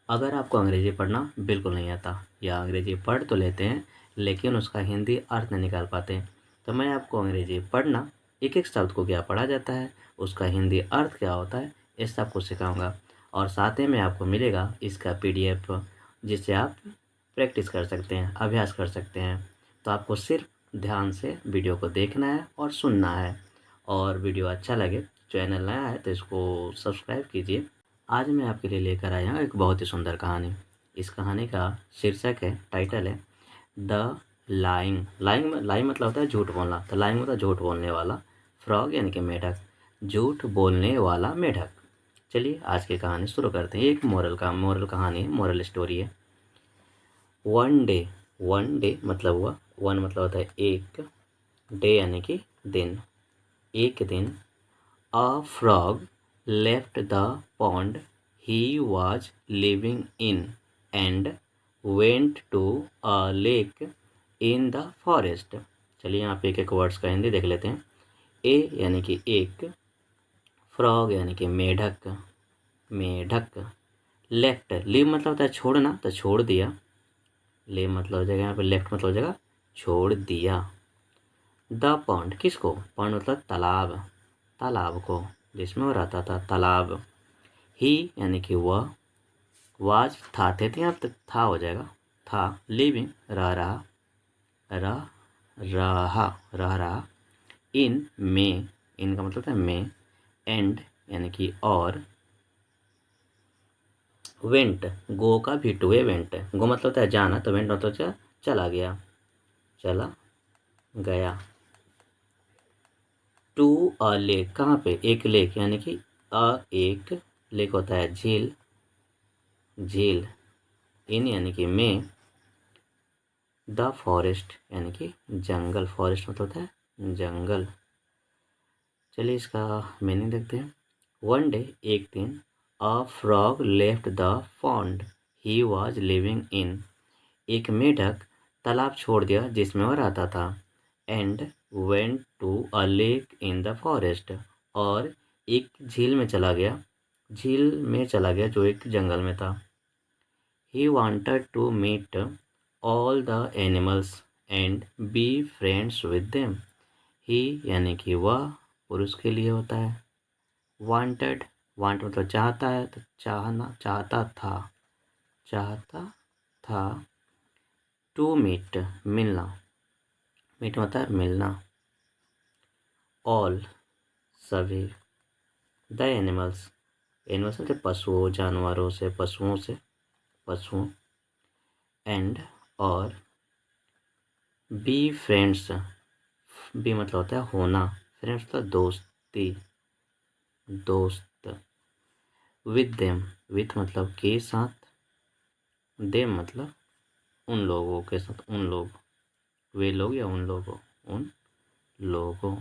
अगर आपको अंग्रेज़ी पढ़ना बिल्कुल नहीं आता या अंग्रेज़ी पढ़ तो लेते हैं लेकिन उसका हिंदी अर्थ नहीं निकाल पाते, तो मैं आपको अंग्रेज़ी पढ़ना, एक एक शब्द को क्या पढ़ा जाता है, उसका हिंदी अर्थ क्या होता है, इस सब को सिखाऊंगा। और साथ ही में आपको मिलेगा इसका पीडीएफ, जिससे आप प्रैक्टिस कर सकते हैं, अभ्यास कर सकते हैं। तो आपको सिर्फ ध्यान से वीडियो को देखना है और सुनना है। और वीडियो अच्छा लगे, चैनल नया है तो इसको सब्सक्राइब कीजिए। आज मैं आपके लिए लेकर आया हूँ एक बहुत ही सुंदर कहानी। इस कहानी का शीर्षक है, टाइटल है द लाइंग। लाइंग मतलब होता है झूठ बोलना, तो लाइंग मतलब झूठ बोलने वाला, फ्रॉग यानी कि मेढक, झूठ बोलने वाला मेढक। चलिए आज की कहानी शुरू करते हैं। एक मोरल कहानी है, मोरल स्टोरी है। वन डे मतलब हुआ, वन मतलब होता है एक, डे यानी कि दिन, एक दिन। A frog left the pond he was living in and went to a lake in the forest। चलिए यहाँ पे एक एक वर्ड्स का हिंदी देख लेते हैं। ए यानी कि एक, फ्रॉग यानी कि मेढक, मेढक। लेफ्ट, लीव मतलब होता है छोड़ना, तो छोड़ दिया। लीव मतलब हो जाएगा यहाँ पे, लेफ्ट मतलब हो जाएगा छोड़ दिया। द पॉन्ड किसको, पॉन्ड मतलब तालाब, तालाब को जिसमें वो रहता था, तालाब। ही यानी कि वह, वाज था, थे थे यहाँ पे था हो जाएगा, था। लिविंग रह रहा, रह रह रहा। इन में, इन का मतलब है में। एंड यानी कि और। वेंट, गो का भी टू है, वेंट, गो मतलब होता है जाना, तो वेंट मतलब चला गया, चला गया। टू अ लेक, कहाँ पे, एक लेक यानी कि एक लेक होता है झील, झील। इन यानी कि में। द फॉरेस्ट यानी कि जंगल, फॉरेस्ट मतलब होता है जंगल। चलिए इसका मीनिंग देखते हैं। वन डे एक दिन, a frog left the pond he was living in, एक मेढक तालाब छोड़ दिया जिसमें वह रहता था। And went to a lake in the forest, और एक झील में चला गया, झील में चला गया जो एक जंगल में था। He wanted to meet all the animals and be friends with them। He यानी कि वह पुरुष के लिए होता है। Wanted, want मतलब चाहता है, तो चाहना, चाहता था, चाहता था। To meet मिलना, meet मतलब है मिलना। All सभी। The animals, एनिमल्स मतलब पशुओं, जानवरों से, पशुओं से, पशुओं। एंड और। बी फ्रेंड्स, बी मतलब होता है होना, फ्रेंड्स मतलब दोस्ती, दोस्त। विद देम, विथ मतलब के साथ, देम मतलब उन लोगों के साथ, उन लोग, वे लोग या उन लोगों, उन लोगों।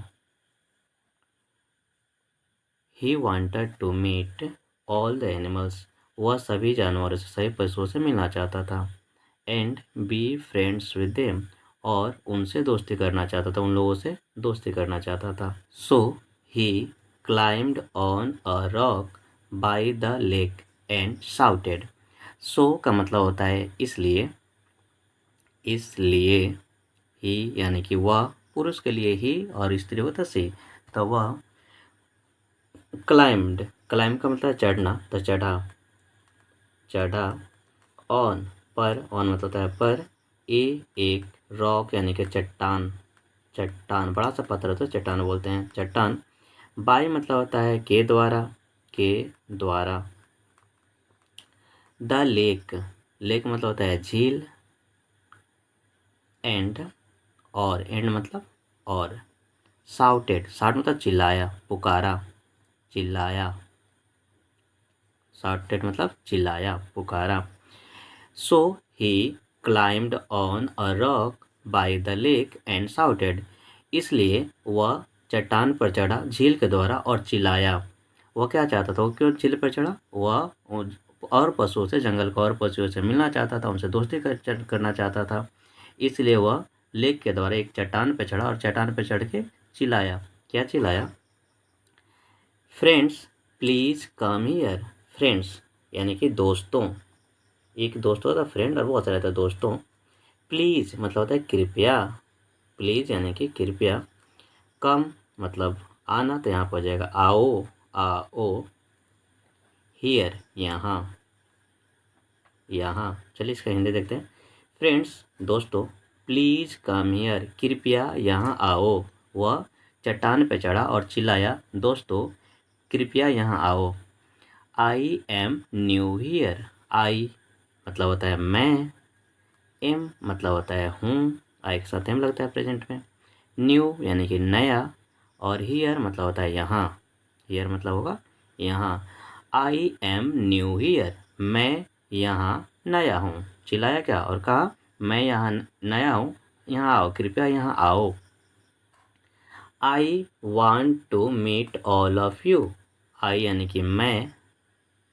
He wanted to meet all the animals, वह सभी जानवरों से, सभी पशुओं से मिलना चाहता था। And be friends with them, और उनसे दोस्ती करना चाहता था, उन लोगों से दोस्ती करना चाहता था। So he climbed on a rock by the lake and shouted. So का मतलब होता है इसलिए, इसलिए। ही यानी कि वह, पुरुष के लिए ही और स्त्री होता सी, तो वह क्लाइम्ड, क्लाइम का मतलब चढ़ना, तो चढ़ा, चढ़ा। ऑन पर, ऑन मतलब होता है पर। ए एक, रॉक यानी कि चट्टान, चट्टान बड़ा सा पत्थर होता है, चट्टान बोलते हैं, चट्टान। बाय मतलब होता है के द्वारा, के द्वारा। द लेक, लेक मतलब होता है झील। एंड और, एंड मतलब और। साउटेड, साउट मतलब चिल्लाया, पुकारा, चिल्लाया। साउटेड मतलब चिल्लाया, पुकारा। So he climbed on a rock by the lake and shouted, इसलिए वह चट्टान पर चढ़ा झील के द्वारा और चिल्लाया। वह क्या चाहता था, वो क्यों झील पर चढ़ा, वह और पशुओं से, जंगल के और पशुओं से मिलना चाहता था, उनसे दोस्ती करना चाहता था। इसलिए वह लेक के द्वारा एक चट्टान पर चढ़ा और चट्टान पर चढ़ के चिल्लाया। क्या चिल्लाया, friends please come here. Friends यानी कि दोस्तों, एक दोस्त होता है फ्रेंड और बहुत सारे रहता है दोस्तों। प्लीज़ मतलब होता है कृपया, प्लीज़ यानी कि कृपया। कम मतलब आना, तो यहाँ पर हो जाएगा आओ, आओ। हियर यहाँ, यहाँ। चलिए इसका हिंदी देखते हैं। फ्रेंड्स दोस्तों, प्लीज़ कम हियर, कृपया यहाँ आओ। वह चट्टान पे चढ़ा और चिल्लाया, दोस्तों कृपया यहाँ आओ। I am new here. I मतलब होता है मैं, एम मतलब होता है हूँ, आई के साथ एम लगता है प्रेजेंट में। न्यू यानी कि नया, और हियर मतलब होता है यहाँ। हियर मतलब होगा यहाँ। आई एम न्यू हियर, मैं यहाँ नया हूँ। चिल्लाया क्या और कहा, मैं यहाँ नया हूँ, यहाँ आओ, कृपया यहाँ आओ। I want to meet all of you. I यानी कि मैं,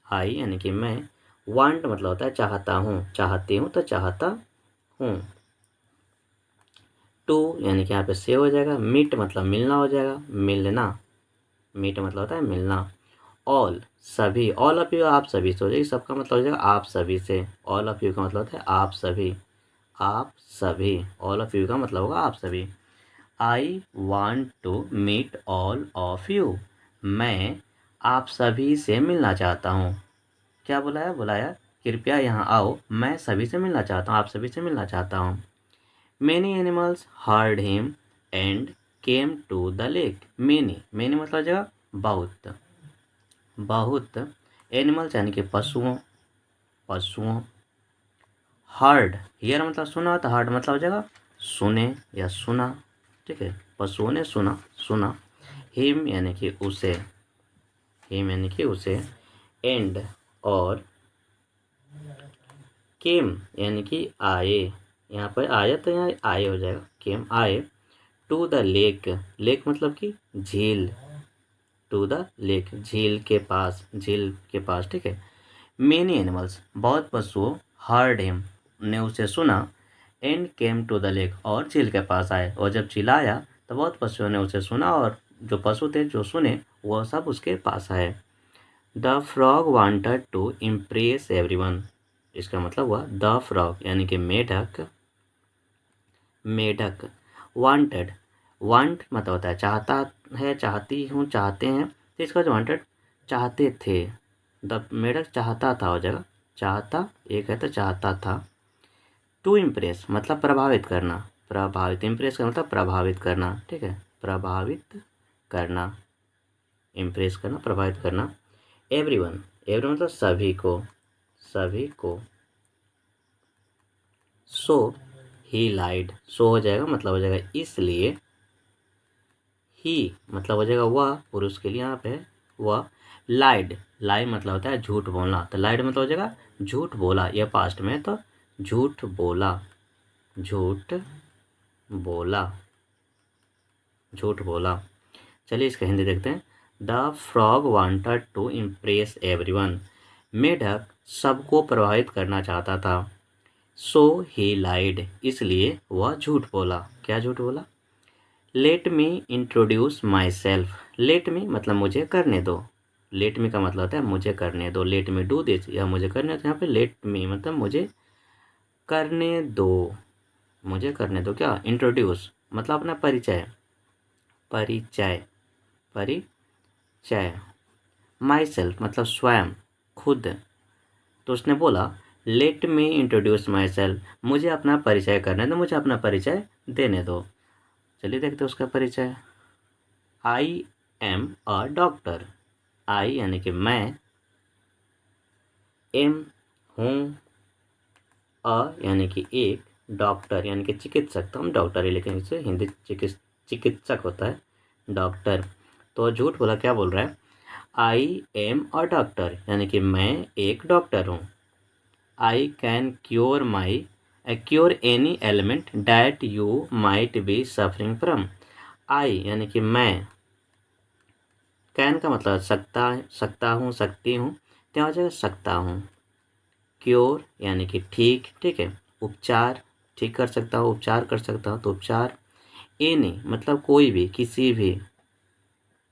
आई यानी कि मैं। वांट मतलब होता है चाहता हूँ, चाहती हूँ, तो चाहता हूँ। टू यानी कि यहाँ पे से हो जाएगा। मीट मतलब मिलना हो जाएगा, मिलना। मीट मतलब होता है मिलना। ऑल सभी, ऑल ऑफ यू आप सभी से हो जाएगी, सबका मतलब हो जाएगा आप सभी से। ऑल ऑफ यू का मतलब होता है आप सभी, आप सभी। ऑल ऑफ यू का मतलब होगा आप सभी। I want to meet all of you. मैं आप सभी से मिलना चाहता हूँ। क्या बुलाया, बुलाया कृपया यहाँ आओ, मैं सभी से मिलना चाहता हूँ, आप सभी से मिलना चाहता हूँ। Many animals heard him and came to the lake. Many, many मतलब हो जाएगा बहुत, बहुत। एनिमल्स यानी कि पशुओं, पशुओं। हर्ड हियर मतलब सुना, तो हर्ड मतलब हो जाएगा सुने या सुना, ठीक है। पशुओं ने सुना, सुना। हिम यानी कि उसे, हिम यानी कि उसे। एंड और केम यानी कि आए, यहाँ पर आया तो यहाँ आए हो जाएगा, केम आए। टू द लेक, लेक मतलब कि झील, टू द लेक झील के पास, झील के पास, ठीक है। मेनी एनिमल्स बहुत पशुओं, हर्ड हिम ने उसे सुना, and came to the lake और झील के पास आए। और जब चिल्लाया तो बहुत पशुओं ने उसे सुना, और जो पशु थे जो सुने वह सब उसके पास आए। The frog wanted to impress everyone. इसका मतलब हुआ द फ्रॉग यानी कि मेढक, मेढक। वांटेड, वांट मतलब होता है चाहता है, चाहती हूँ, चाहते हैं, तो इसका जो वांटेड चाहते थे। द मेढक चाहता था हो जाएगा, चाहता एक है तो चाहता था। टू इम्प्रेस मतलब प्रभावित करना, प्रभावित, इम्प्रेस का मतलब प्रभावित करना, ठीक है, प्रभावित करना, इम्प्रेस करना, प्रभावित करना। एवरीवन, एवरीवन मतलब सभी को, सभी को। सो ही लाइड, सो हो जाएगा मतलब हो जाएगा इसलिए। ही मतलब हो जाएगा वह, पुरुष के लिए यहाँ पे वह। लाइड, लाई मतलब होता है झूठ बोलना, तो लाइड मतलब हो जाएगा झूठ बोला, यह पास्ट में तो झूठ बोला, झूठ बोला, झूठ बोला। चलिए इसका हिंदी देखते हैं। The frog wanted to impress everyone. मेढक सबको प्रभावित करना चाहता था। सो ही लाइड, इसलिए वह झूठ बोला। क्या झूठ बोला? Let me introduce my self. Let me मतलब मुझे करने दो, लेट मी का मतलब होता है मुझे करने दो, लेट मी डू दिस, या मुझे करने दो। यहाँ पे लेट मी मतलब मुझे करने दो, मुझे करने दो। क्या? इंट्रोड्यूस मतलब अपना परिचय, परिचय, परिचय। माई सेल्फ मतलब स्वयं, खुद। तो उसने बोला let me introduce my self, मुझे अपना परिचय करने दो, मुझे अपना परिचय देने दो। चलिए देखते हैं उसका परिचय। I am a doctor. आई यानी कि मैं, एम हूँ, अ यानी कि एक, डॉक्टर यानी कि चिकित्सक, तो हम डॉक्टर ही लेकिन इसे हिंदी चिकित्सक होता है डॉक्टर। तो झूठ बोला, क्या बोल रहा है? आई एम अ डॉक्टर यानी कि मैं एक डॉक्टर हूँ। I can cure my, cure any ailment that you might be suffering from. I यानी कि मैं, कैन का मतलब सकता, सकता हूँ, सकती हूँ, तो यहाँ हो जाएगा सकता हूँ। क्योर यानी कि ठीक, ठीक है। उपचार, ठीक कर सकता हूँ, उपचार कर सकता हूँ, तो उपचार। एनी मतलब कोई भी, किसी भी।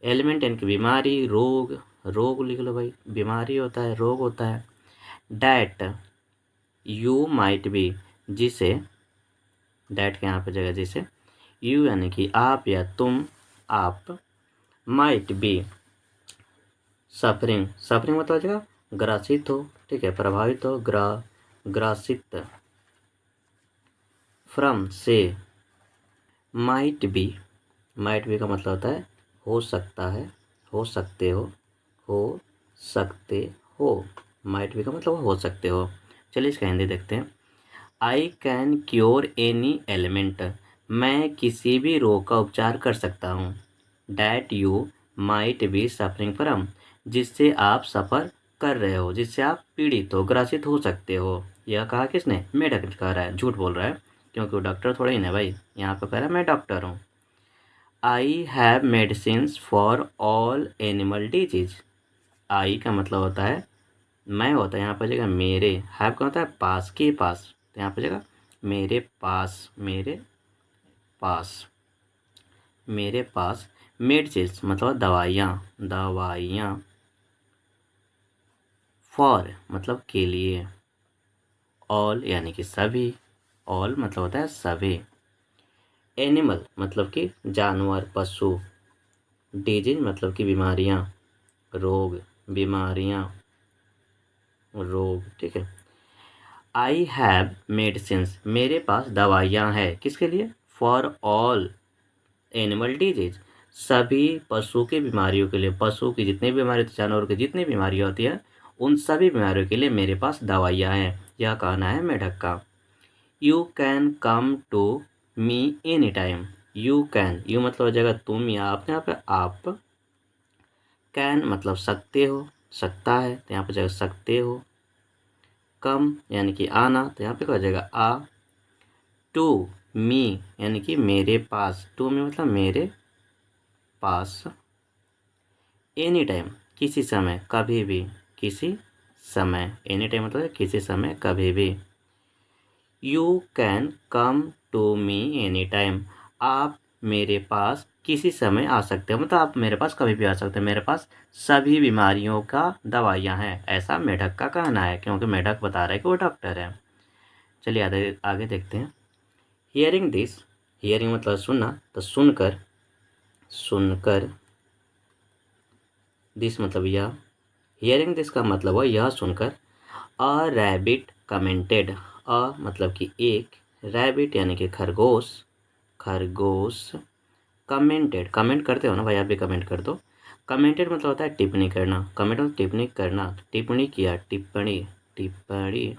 एलिमेंट यानी कि बीमारी, रोग, रोग लिख लो भाई, बीमारी होता है, रोग होता है। डैट यू माइट बी, जिसे, डैट के यहाँ पे जगह जिसे, यू यानी कि आप या तुम, आप, माइट बी सफरिंग, सफरिंग मतलब जगह ग्रसित हो, ठीक है, प्रभावित हो, ग्रसित, फ्रॉम से, माइट बी, माइट बी का मतलब होता है हो सकता है, हो सकते हो सकते हो, माइट बी का मतलब हो सकते हो। चलिए इसका हिंदी देखते हैं। आई कैन क्योर एनी एलिमेंट, मैं किसी भी रोग का उपचार कर सकता हूँ। That you might be suffering from, जिससे आप सफ़र कर रहे हो, जिससे आप पीड़ित हो, ग्रसित हो सकते हो। यह कहा किसने? मेढक कह रहा है, झूठ बोल रहा है, क्योंकि वो डॉक्टर थोड़ा ही ना भाई, यहाँ पे कह रहा है मैं डॉक्टर हूँ। I have medicines for all animal disease. I का मतलब होता है मैं, होता है यहाँ पर जगह मेरे, हैव का होता है पास, के पास, तो यहाँ पर जगह मेरे पास, मेरे पास, मेरे पास मेडिसिन्स मतलब दवाइयाँ, दवाइयाँ, फॉर मतलब के लिए, ऑल यानी कि सभी, ऑल मतलब होता है सभी, एनिमल मतलब कि जानवर, पशु, डिजीज मतलब कि बीमारियाँ, रोग, बीमारियाँ, रोग, ठीक है। आई हैव मेडिसिन्स, मेरे पास दवाइयाँ हैं, किसके लिए? फॉर ऑल एनिमल डिजीज, सभी पशु की बीमारियों के लिए, पशु की जितनी बीमारी होती है, जानवरों की जितनी बीमारियाँ होती है, उन सभी बीमारियों के लिए मेरे पास दवाइयाँ हैं, यह कहना है मेढक का। You can come to me any time, you can, you मतलब हो जाएगा तुम या आप, यहाँ पे आप, कैन मतलब सकते हो, सकता है, तो यहाँ पे जाएगा सकते हो, कम यानी कि आना, तो यहाँ पे क्या हो जाएगा आ, टू मी यानी कि मेरे पास, टू मी मतलब मेरे पास, एनी टाइम किसी समय, कभी भी, किसी समय, एनी टाइम मतलब किसी समय, कभी भी। You can come to me any time, आप मेरे पास किसी समय आ सकते हो, मतलब आप मेरे पास कभी भी आ सकते हो, मेरे पास सभी बीमारियों का दवाइयाँ हैं, ऐसा मेढक का कहना है, क्योंकि मेढक बता रहा है कि वो डॉक्टर है। चलिए आगे आगे देखते हैं। हियरिंग दिस, हियरिंग मतलब सुनना, तो सुनकर, सुनकर, दिस मतलब यह, हियरिंग दिस का मतलब है यह सुनकर, अ रैबिट कमेंटेड, अ मतलब कि एक, रैबिट यानी कि खरगोश, खरगोश, कमेंटेड, कमेंट करते हो ना भाई, आप भी कमेंट कर दो। कमेंटेड मतलब होता है टिप्पणी करना, कमेंट मतलब टिप्पणी करना, टिप्पणी किया, टिप्पणी, टिप्पणी,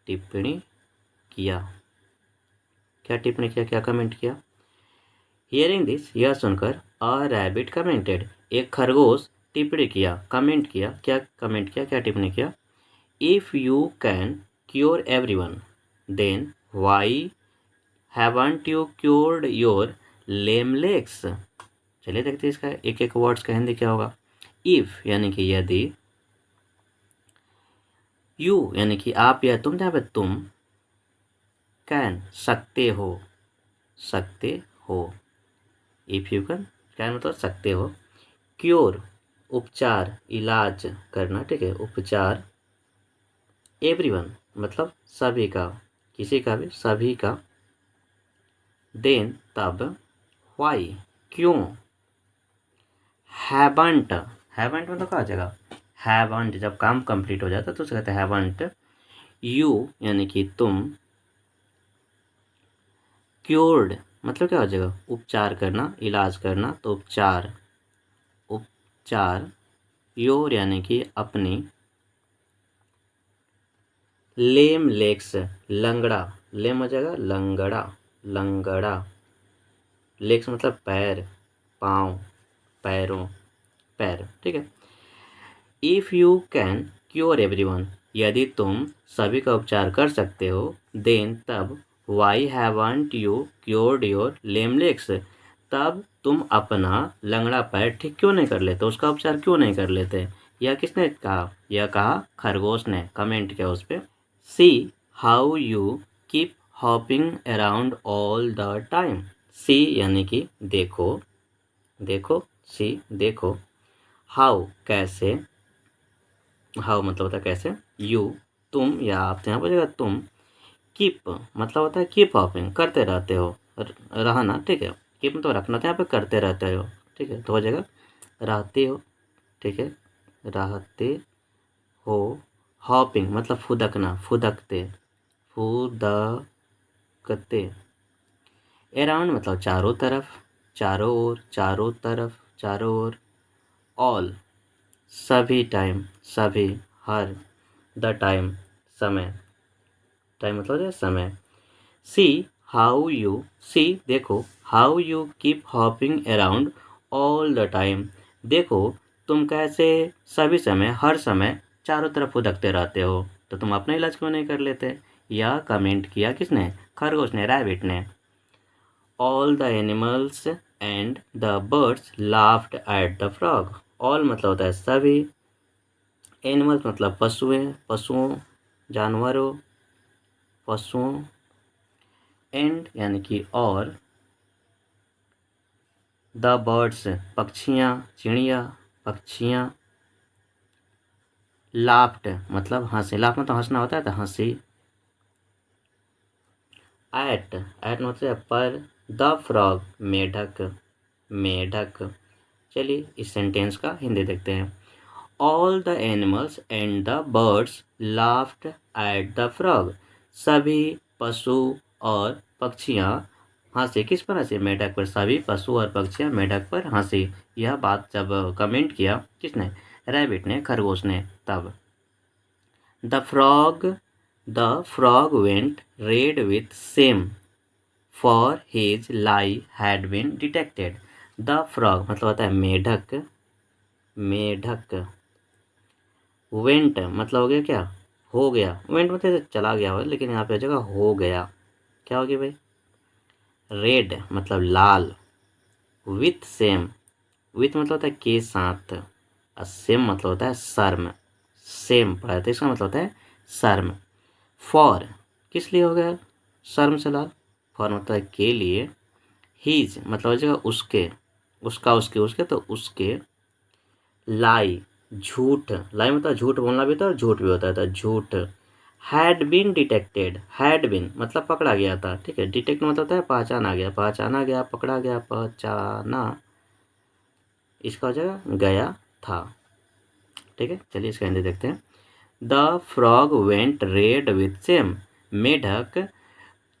टिप्पणी किया, क्या टिप्पणी किया, क्या कमेंट किया। हियरिंग दिस, यह सुनकर, अ रैबिट कमेंटेड, एक खरगोश टिप्पणी किया, कमेंट किया, क्या कमेंट किया, क्या टिप्पणी किया। If you can cure everyone, then why haven't you cured your lame legs. चलिए देखते हैं इसका एक एक वर्ड्स का हिंदी क्या होगा। इफ़ यानी कि यदि, यू यानी कि आप या तुम, जहाँ पे तुम, कैन सकते हो, सकते हो, इफ़ यू कैन मतलब सकते हो, क्योर उपचार, इलाज करना, ठीक है, उपचार, एवरीवन मतलब सभी का, किसी का भी, सभी का, देन तब, व्हाई क्यों, हैवंट, हैवंट मतलब क्या हो जाएगा, हैवंट जब काम कंप्लीट हो जाता है तो उसे कहते हैं हैवंट। यू यानी कि तुम, क्योर्ड मतलब क्या हो जाएगा, उपचार करना, इलाज करना, तो उपचार, उपचार, योर यानी कि अपनी, लेम लेग्स लंगड़ा, लेम हो जाएगा लंगड़ा, लंगड़ा, लेग्स मतलब पैर, पाँव, पैरों, पैर, ठीक है। If you can cure everyone, यदि तुम सभी का उपचार कर सकते हो, देन तब, why haven't you cured your lame legs, तब तुम अपना लंगड़ा पैर ठीक क्यों नहीं कर लेते, उसका उपचार क्यों नहीं कर लेते। यह किसने कहा, यह कहा खरगोश ने, कमेंट किया उस पर। See how you keep hopping around all the time, see यानी कि देखो, देखो, सी देखो, हाउ कैसे, हाउ मतलब होता है कैसे, यू तुम या आप तो यहाँ बोलेगा तुम कीप मतलब होता है कीप हॉपिंग करते रहते हो रहना, ठीक है। कीप मतलब रखना, तो यहाँ पे करते रहते हो, ठीक है, तो हो जाएगा रहते हो, ठीक है, रहते हो। हॉपिंग मतलब फुदकना, फुदकते, फुदकते। अराउंड मतलब चारों तरफ, चारों ओर, चारों तरफ, चारों ओर। ऑल सभी, टाइम सभी, हर, द टाइम समय, टाइम मतलब है समय। सी हाउ यू, सी देखो, how you keep hopping around all the time, देखो तुम कैसे सभी समय, हर समय चारों तरफ फुदकते रहते हो, तो तुम अपना इलाज क्यों नहीं कर लेते। यह कमेंट किया किसने, खरगोश ने, रैबिट ने। All the animals and the birds laughed at the frog. All मतलब होता है सभी, एनिमल्स मतलब पशुएं, पशुओं, जानवरों, पशुओं, एंड यानी कि और, द बर्ड्स पक्षियाँ, चिड़िया, पक्षियाँ, लाफ्ड मतलब हंसी, लाफ मतलब हंसना होता है, तो हंसी। एट मतलब पर, द फ्रॉग मेढक, मेढक। चलिए इस सेंटेंस का हिंदी देखते हैं। All the animals and the birds laughed at the frog, सभी पशु और पक्षियाँ हंसे, किस पर हंसे, मेढक पर। सभी पशु और पक्षियाँ मेढक पर हंसी। यह बात जब कमेंट किया किसने, रैबिट ने, खरगोश ने, तब। The frog, the frog went red with shame for his lie had been detected. The frog मतलब होता है मेढक, मेढक। वेंट मतलब हो गया क्या, हो गया। वेंट मतलब चला गया हो, लेकिन यहाँ पे जगह हो गया, क्या हो गया भाई, रेड मतलब लाल, विथ सेम, विथ मतलब होता है के साथ, और सेम मतलब होता है शर्म, सेम पढ़ा था, इसका मतलब होता है शर्म। फॉर किस लिए हो गया शर्म से लाल, फॉर मतलब है के लिए। हीज मतलब हो जाएगा उसके, उसका, उसके, उसके, तो उसके। लाई झूठ, लाई मतलब झूठ बोलना भी होता है और झूठ भी होता है, तो झूठ। Had been detected, had been मतलब पकड़ा गया था, ठीक है। डिटेक्ट मतलब होता है पहचाना गया, पहचाना गया, पकड़ा गया, पहचाना, इसका हो जाएगा गया था, ठीक है। चलिए इसका हिंदी देखते हैं। The frog went red with same, मेढक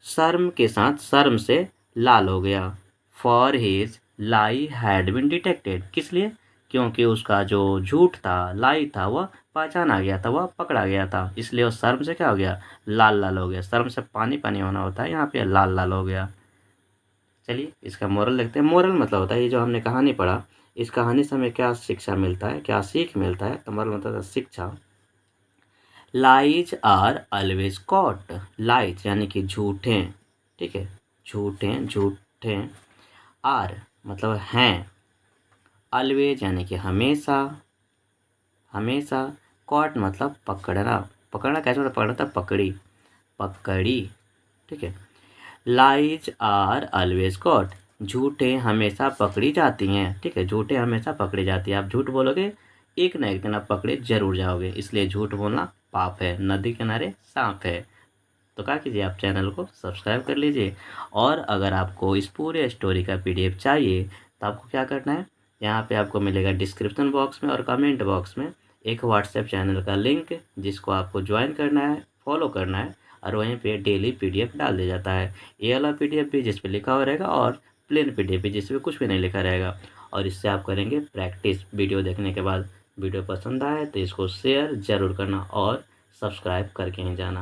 शर्म के साथ, शर्म से लाल हो गया। For his lie had been detected, किस लिए, क्योंकि उसका जो झूठ था, लाई था, वह पहचाना गया था, वह पकड़ा गया था, इसलिए वो शर्म से क्या हो गया, लाल लाल हो गया। शर्म से पानी पानी होना होता है, यहाँ पे लाल लाल हो गया। चलिए इसका मोरल देखते हैं। मोरल मतलब होता है, ये जो हमने कहानी पढ़ा, इस कहानी से हमें क्या शिक्षा मिलता है, क्या सीख मिलता है, तो मोरल मतलब शिक्षा। Lies are always caught, lies यानी कि झूठे, ठीक है, झूठे, झूठे। आर मतलब हैं, ऑलवेज यानी कि हमेशा, हमेशा। कॉट मतलब पकड़ना, पकड़ना कैसे मतलब, पकड़ना था पकड़ी, पकड़ी, ठीक है। लाइज आर ऑलवेज कॉट, झूठे हमेशा पकड़ी जाती हैं, ठीक है, झूठे हमेशा पकड़ी जाती है। आप झूठ बोलोगे एक ना एक दिन आप पकड़े जरूर जाओगे, इसलिए झूठ बोलना पाप है, नदी किनारे सांप है। तो क्या कीजिए, आप चैनल को सब्सक्राइब कर लीजिए। और अगर आपको इस पूरे स्टोरी का पीडीएफ चाहिए, तो आपको क्या करना है, यहाँ पे आपको मिलेगा डिस्क्रिप्शन बॉक्स में और कमेंट बॉक्स में एक व्हाट्सएप चैनल का लिंक, जिसको आपको ज्वाइन करना है, फॉलो करना है, और वहीं पे डेली पीडीएफ डाल दिया जाता है। ये वाला पीडीएफ भी जिस पे लिखा हुआ रहेगा, और प्लेन पीडीएफ भी जिस पे कुछ भी नहीं लिखा रहेगा। और इससे आप करेंगे प्रैक्टिस वीडियो देखने के बाद। वीडियो पसंद आए तो इसको शेयर ज़रूर करना और सब्सक्राइब करके ही जाना।